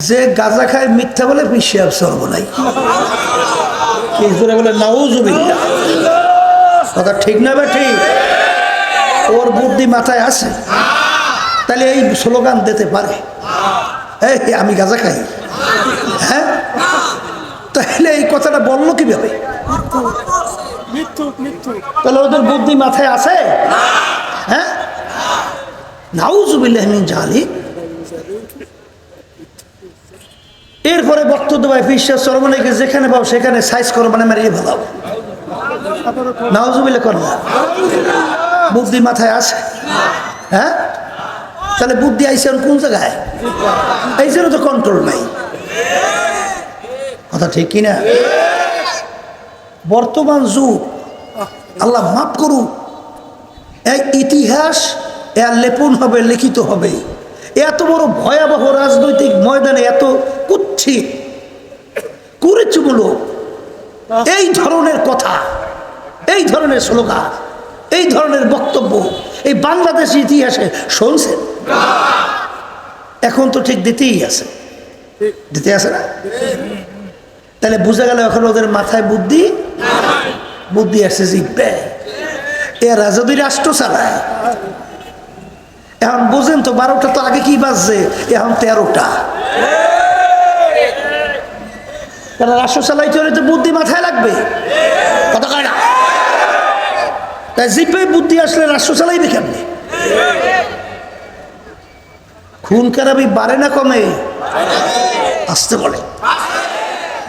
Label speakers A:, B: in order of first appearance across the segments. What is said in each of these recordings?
A: যে গাঁজা খায় মিথ্যা বলে বিশ্বাস সর্ব নাই বলে নাউজুবিল্লাহ কথা ঠিক না বা ঠিক ওর বুদ্ধি মাথায় আছে তাহলে এই স্লোগান দিতে পারে এই আমি গাঁজা খাই হ্যাঁ তাহলে এই কথাটা বললো কিভাবে তাহলে ওদের বুদ্ধি মাথায় আছে হ্যাঁ নাউজুবিল্লাহ মিন জালিক এরপরে বক্তব্য ভাই বিশ্বাস সর্বনাইকে যেখানে পাও সেখানে সাইজ করো মানে মারিয়ে ভালো নাউজুবিল্লাহ কর না বুদ্ধি মাথায় আছে হ্যাঁ তাহলে বুদ্ধি আইসে কোন জায়গায় এই জন্য তো কন্ট্রোল নাই কথা ঠিক কিনা বর্তমান যুগ আল্লাহ মাফ করুক এই ইতিহাস এর লেপন হবে লিখিত হবে এত বড় ভয়াবহ রাজনৈতিক ময়দানে এত কুৎসিত কুরুচিমূলক এই ধরনের কথা এই ধরনের স্লোগান এই ধরনের বক্তব্য এই বাংলাদেশ ইতিহাসে শুনছেন এখন তো ঠিক দিতেই আছে না তাহলে বোঝা গেল এখন ওদের মাথায় বুদ্ধি আসছে জিতবে এরা যদি রাষ্ট্র চালায় এখন বোঝেন তো 12টা তো আগে কি বাজছে এখন 13টা তারা রাষ্ট্র চালাইতে হলে তো বুদ্ধি মাথায় লাগবে কথা কয় না তাই জিপে বুদ্ধি আসলে রাষ্ট্র চালাইবে কেমনি খুন খারাপি বাড়ে না কমে আসতে বলে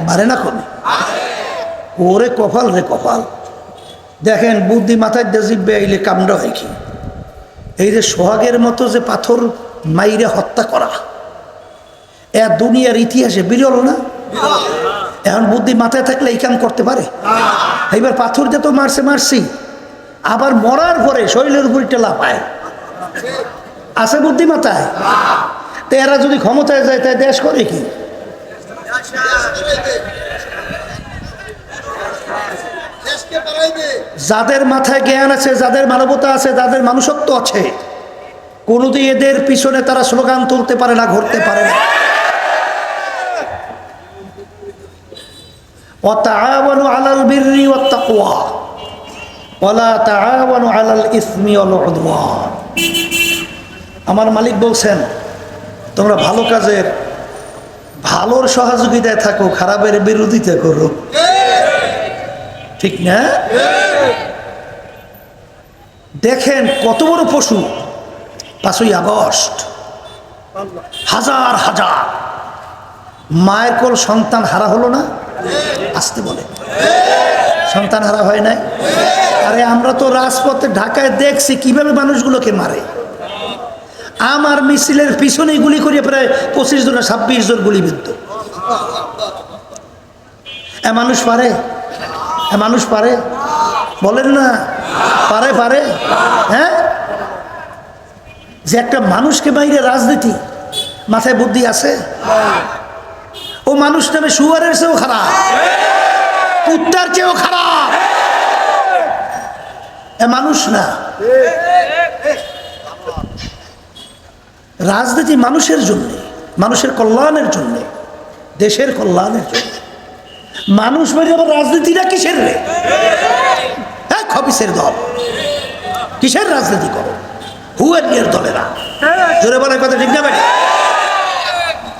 A: বাড়ে না কমে ওরে কপাল রে কপাল দেখেন বুদ্ধি মাথায় জিপবে আইলে কামড়া হয় কি এই যে সোহাগের মতো যে পাথর মাইরে হত্যা করা এ দুনিয়ার ইতিহাসে বিরল না এখন বুদ্ধি মাথায় থাকলে এই কাম করতে পারে এইবার পাথর দিয়ে তো মারছি আবার মরার পরে শরীরের উপর টেলা পায় আছে বুদ্ধি মাথায় তো এরা যদি ক্ষমতায় যায় তাই দেশ করে কি যাদের মাথায় জ্ঞান আছে যাদের মানবতা আছে যাদের মানুষত্ব আছে কোনোদিন এদের পিছনে তারা স্লোগান তুলতে পারে না ঘুরতে পারে না ওয়াতাআওয়ানু আলাল বিররি ওয়াত তাকওয়া ওয়ালা তাআওয়ানু আলাল ইসমি ওয়াল উদওয়ান আমার মালিক বলছেন তোমরা ভালো কাজের ভালোর সহযোগিতায় থাকো খারাপের বিরোধিতা করো ঠিক না দেখেন কত বড় পশু 5ই আগস্ট হাজার হাজার মায়ের কোল সন্তান হারা হলো না আসতে বলে সন্তান হারা হয় নাই আরে আমরা তো রাজপথে ঢাকায় দেখছি কিভাবে মানুষগুলোকে মারে আমার মিছিলের পিছনে গুলি করিয়ে প্রায় 25 জন 26 জন গুলিবিদ্ধ মানুষ পারে বলেন না পারে হ্যাঁ যে একটা মানুষকে বাইরে রাজনীতি মাথায় বুদ্ধি আছে ও মানুষ নামে শুয়ারের চেয়েও খারাপ কুত্তার চেয়েও খারাপ মানুষ না রাজনীতি মানুষের জন্য মানুষের কল্যাণের জন্য দেশের কল্যাণের জন্য মানুষ মানে আবার রাজনীতিটা কিসের রে হ্যাঁ খবিসের দল কিসের রাজনীতি করো হুয়ের দলেরা জোরে বলার কথা ঠিক না ভাই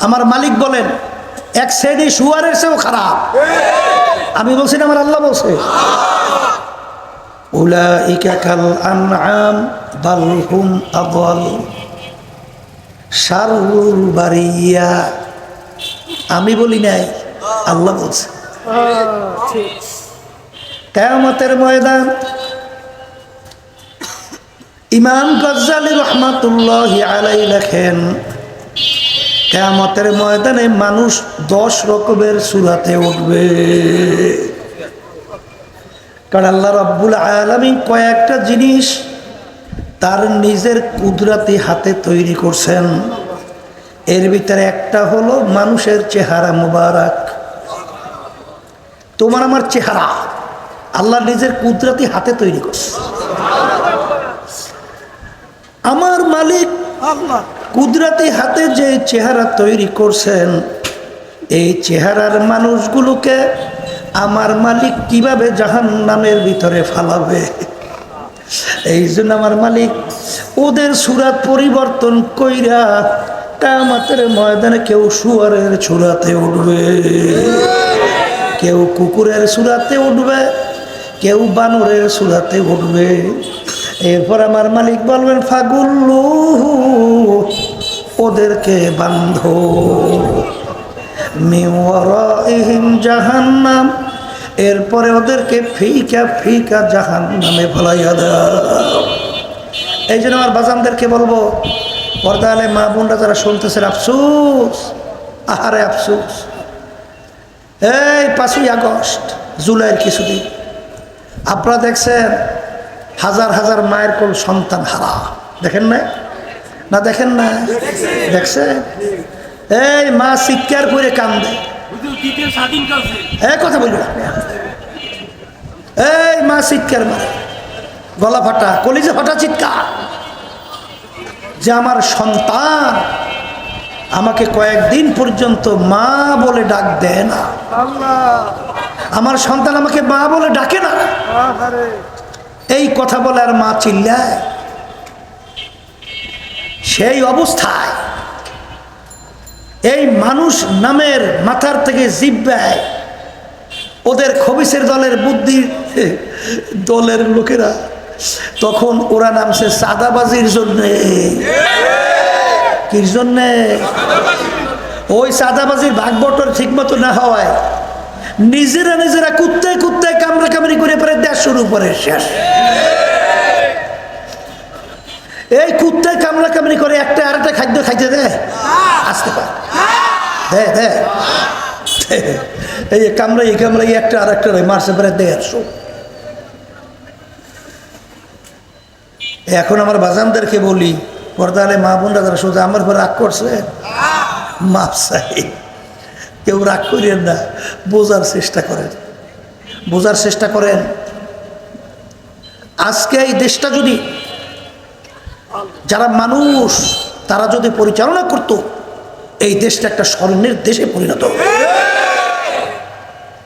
A: আমার মালিক বলেন এক শ্রেণী শুয়ারের চেয়েও খারাপ আমি বলছি না আমার আল্লাহ বলছে উলাইকা কাল আনআম বাল হুম আদাল শাররুল বারিয়া আমি বলি নাই আল্লাহ বলছে কিয়ামতের ময়দান ইমাম গজ্জালী রাহমাতুল্লাহি আলাইহি লেখেন কিয়ামতের ময়দানে মানুষ 10 রকমের সূরাতে উঠবে কারণ আল্লাহ রাব্বুল আলামিন কয়েকটা জিনিস তার নিজের কুদরতি হাতে তৈরি করছেন এর ভিতরে একটা হলো মানুষের চেহারা মুবারক তোমার আমার চেহারা আল্লাহ নিজের কুদরতি হাতে তৈরি করছে আমার মালিক আল্লাহ কুদরতি হাতে যে চেহারা তৈরি করছেন, এই চেহারার মানুষগুলোকে আমার মালিক কিভাবে জাহান্নামের ভিতরে ফালাবে, এই জন্য আমার মালিক ওদের সুরাত পরিবর্তন কইরা কিয়ামতের ময়দানে কেউ শুয়ারের সুরাতে উঠবে, কেউ কুকুরের সুরাতে উঠবে, কেউ বানরের সুরাতে উঠবে। এরপর আমার মালিক বলবেন ফাগুল্লু, ওদেরকে বান্ধো, মিন ওয়ারাইহিম জাহান্নাম, এরপরে ওদেরকে ফিকা ফিকা জাহান্নামে ফলাইয়া দাও। এই জন্য আমার বাজানদেরকে বলবো, পর্দা আলে মা বোনরা যারা শুনতেছেন, আফসোস, আহারে আফসোস। এই 5ই আগস্ট, জুলাইয়ের কিছুদিন আপনারা দেখছেন হাজার হাজার মায়ের কোল সন্তান হারা, দেখেন না? না দেখেন না? দেখছেন? এই মা চিৎকার করে কান্দে, এই কথা বলবো, এই মা চিৎকার মারে, গলা ফাটা, কলিজা ফাটা চিৎকার, যে আমার সন্তান আমাকে কয়েকদিন পর্যন্ত মা বলে ডাক দেয় না, আমার সন্তান আমাকে মা বলে ডাকে না। এই কথা বলে আর মা চিল্লায়। সেই অবস্থায় এই মানুষ নামের মাথার থেকে জিহ্বায় ওদের খবিসের দলের বুদ্ধি দলের লোকেরা তখন ওরা নামছে চাঁদাবাজির জন্যে। কির জন্যে? ওই চাঁদাবাজির ভাগ বটর ঠিক মতো না হওয়ায় নিজেরা নিজেরা কুত্তায় কুত্তায় কামড়া কামড়ি করে পরে দেশ শুরু করে শেষ। এই কুত্তায় কামড়া কামড়ি করে একটা আর একটা খাদ্য খাইতে দেয়, আসতে পারে দে এই কামড়াই একটা আর একটা মারছে পরে দেয় 100। এখন আমার বাজানদেরকে বলি, পর্দালে মা বোনরা যারা সোজা আমার পর রাগ করছে, মাপ চাই, কেউ রাগ করেন না, বোঝার চেষ্টা করেন, বোঝার চেষ্টা করেন। আজকে এই দেশটা যদি যারা মানুষ তারা যদি পরিচালনা করত, এই দেশটা একটা স্বর্ণের দেশে পরিণত হবে।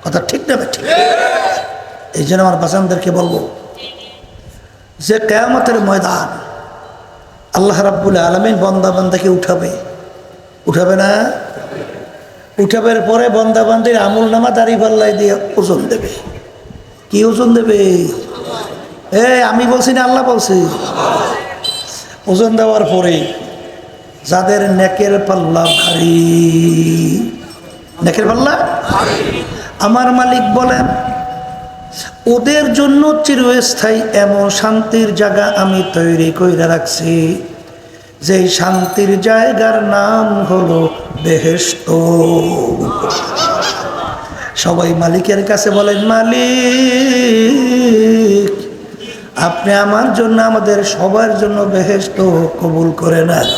A: কথা ঠিক না? ঠিক। এই জন্য আমার বাজানদেরকে বলবো যে কিয়ামতের ময়দান আল্লাহ রাব্বুল আলামিন বান্দা বান্দাকে উঠাবে না? উঠাবের পরে বান্দা বান্দির আমল নামা দাড়ি পাল্লাই দিয়ে ওজন দেবে। কি ওজন দেবে? আমি বলছি না, আল্লাহ বলছি। ওজন দেওয়ার পরে যাদের নেকের পাল্লা ভারী, নেকের পাল্লা আমার মালিক বলেন ওদের জন্য চিরস্থায়ী এমন শান্তির জায়গা আমি তৈরি করে রাখছি, যে শান্তির জায়গার নাম হলো বেহেশত। সবাই মালিকের কাছে বলেন, মালিক আপনি আমার জন্য, আমাদের সবার জন্য বেহেশত কবুল করে নেন।